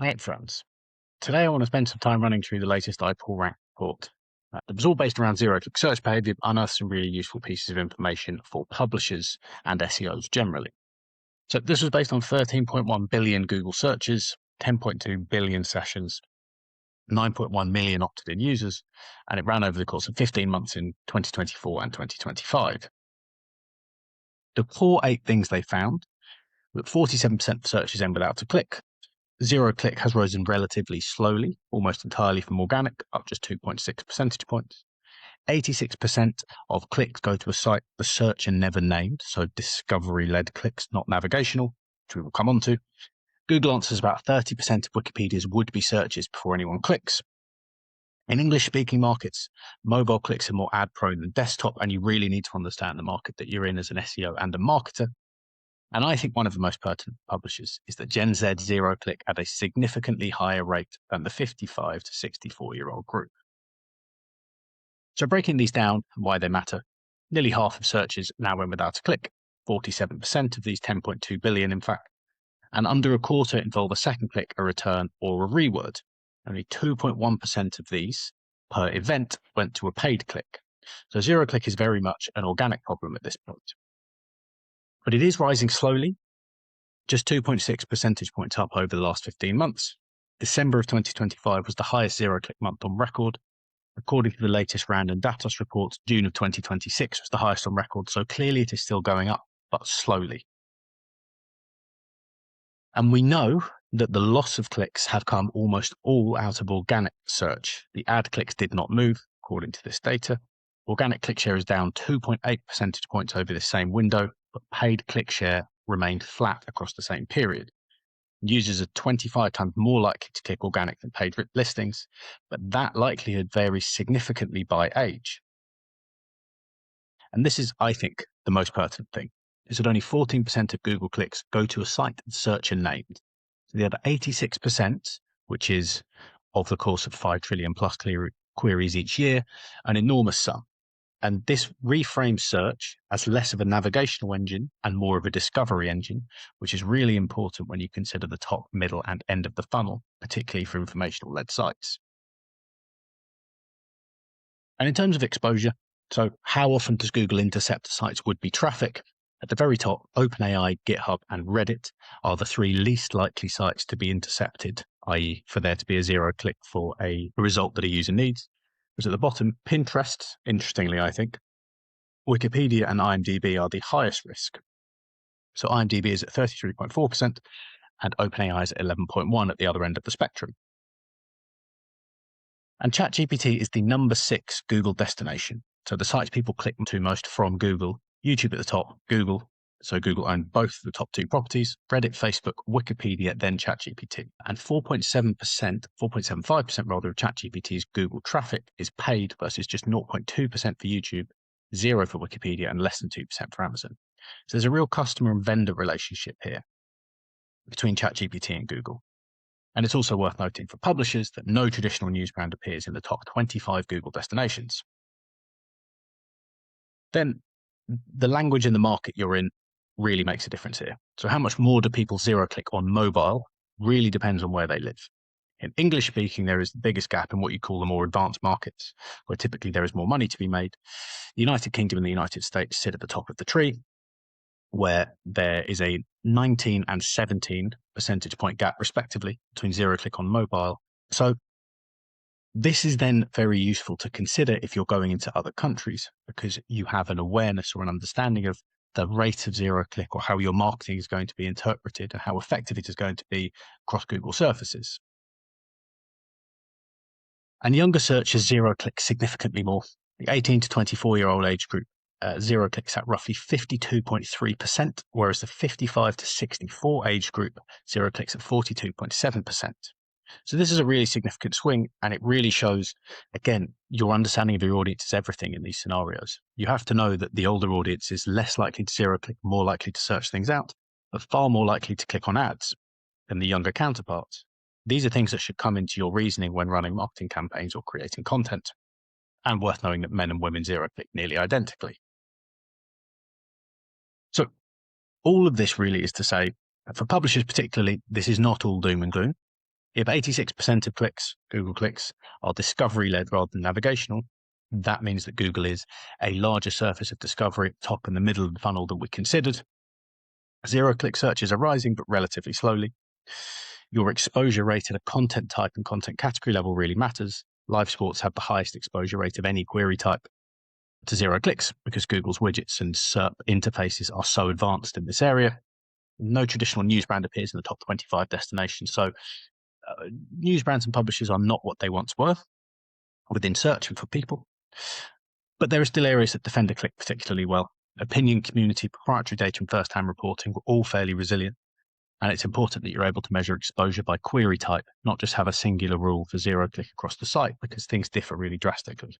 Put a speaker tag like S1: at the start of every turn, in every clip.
S1: Hi, friends. Today I want to spend some time running through the latest iPullRank report. It was all based around zero-click search behavior, but unearthed some really useful pieces of information for publishers and SEOs generally. So this was based on 13.1 billion Google searches, 10.2 billion sessions, 9.1 million opted-in users, and it ran over the course of 15 months in 2024 and 2025. The core 8 things they found: that 47% of searches end without a click. Zero click has risen relatively slowly, almost entirely from organic, up just 2.6 percentage points. 86% of clicks go to a site the searcher never named, so discovery-led clicks, not navigational, which we will come on to. Google answers about 30% of Wikipedia's would-be searches before anyone clicks. In English-speaking markets, mobile clicks are more ad-prone than desktop, and you really need to understand the market that you're in as an SEO and a marketer. And I think one of the most pertinent publishers is that Gen Z zero-click at a significantly higher rate than the 55 to 64-year-old group. So breaking these down and why they matter, nearly half of searches now went without a click, 47% of these 10.2 billion in fact, and under a quarter involve a second click, a return, or a reword. Only 2.1% of these per event went to a paid click. So zero-click is very much an organic problem at this point. But it is rising slowly, just 2.6 percentage points up over the last 15 months. December of 2025 was the highest zero-click month on record. According to the latest random Datos report, June of 2026 was the highest on record, so clearly it is still going up, but slowly. And we know that the loss of clicks have come almost all out of organic search. The ad clicks did not move, according to this data. Organic click share is down 2.8 percentage points over the same window, but paid click share remained flat across the same period. Users are 25 times more likely to click organic than paid listings, but that likelihood varies significantly by age. And this is, I think, the most pertinent thing, is that only 14% of Google clicks go to a site the searcher named. So the other 86%, which is of the course of 5 trillion plus queries each year, an enormous sum. And this reframes search as less of a navigational engine and more of a discovery engine, which is really important when you consider the top, middle, and end of the funnel, particularly for informational-led sites. And in terms of exposure, so how often does Google intercept a site's would-be traffic? At the very top, OpenAI, GitHub, and Reddit are the 3 least likely sites to be intercepted, i.e. for there to be a zero-click for a result that a user needs. Whereas at the bottom, Pinterest, interestingly I think, Wikipedia and IMDb are the highest risk. So IMDb is at 33.4% and OpenAI is at 11.1% at the other end of the spectrum. And ChatGPT is the number 6 Google destination. So the sites people click to most from Google, YouTube at the top, Google. So Google owned both the top 2 properties, Reddit, Facebook, Wikipedia, then ChatGPT. And 4.75% rather of ChatGPT's Google traffic is paid versus just 0.2% for YouTube, 0 for Wikipedia, and less than 2% for Amazon. So there's a real customer and vendor relationship here between ChatGPT and Google. And it's also worth noting for publishers that no traditional news brand appears in the top 25 Google destinations. Then the language in the market you're in really makes a difference here. So how much more do people zero-click on mobile really depends on where they live. In English speaking, there is the biggest gap in what you call the more advanced markets, where typically there is more money to be made. The United Kingdom and the United States sit at the top of the tree, where there is a 19 and 17 percentage point gap respectively between zero-click on mobile. So this is then very useful to consider if you're going into other countries, because you have an awareness or an understanding of the rate of zero-click or how your marketing is going to be interpreted and how effective it is going to be across Google surfaces. And younger searchers zero-click significantly more. The 18 to 24-year-old age group zero-clicks at roughly 52.3%, whereas the 55 to 64 age group zero-clicks at 42.7%. So this is a really significant swing, and it really shows, again, your understanding of your audience is everything in these scenarios. You have to know that the older audience is less likely to zero-click, more likely to search things out, but far more likely to click on ads than the younger counterparts. These are things that should come into your reasoning when running marketing campaigns or creating content, and worth knowing that men and women zero-click nearly identically. So all of this really is to say, for publishers particularly, this is not all doom and gloom. If 86% of clicks, Google clicks, are discovery-led rather than navigational, that means that Google is a larger surface of discovery at the top and the middle of the funnel than we considered. Zero-click searches are rising, but relatively slowly. Your exposure rate at a content type and content category level really matters. Live sports have the highest exposure rate of any query type to zero clicks because Google's widgets and SERP interfaces are so advanced in this area. No traditional news brand appears in the top 25 destinations. So news brands and publishers are not what they once were within search and for people. But there are still areas that defend a click particularly well. Opinion, community, proprietary data, and first-hand reporting were all fairly resilient. And it's important that you're able to measure exposure by query type, not just have a singular rule for zero-click across the site, because things differ really drastically.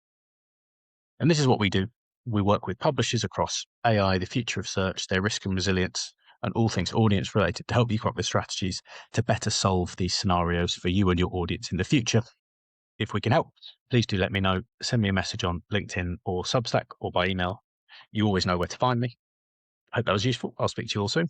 S1: And this is what we do. We work with publishers across AI, the future of search, their risk and resilience, and all things audience related to help you come up with strategies to better solve these scenarios for you and your audience in the future. If we can help, please do let me know. Send me a message on LinkedIn or Substack or by email. You always know where to find me. Hope that was useful. I'll speak to you all soon.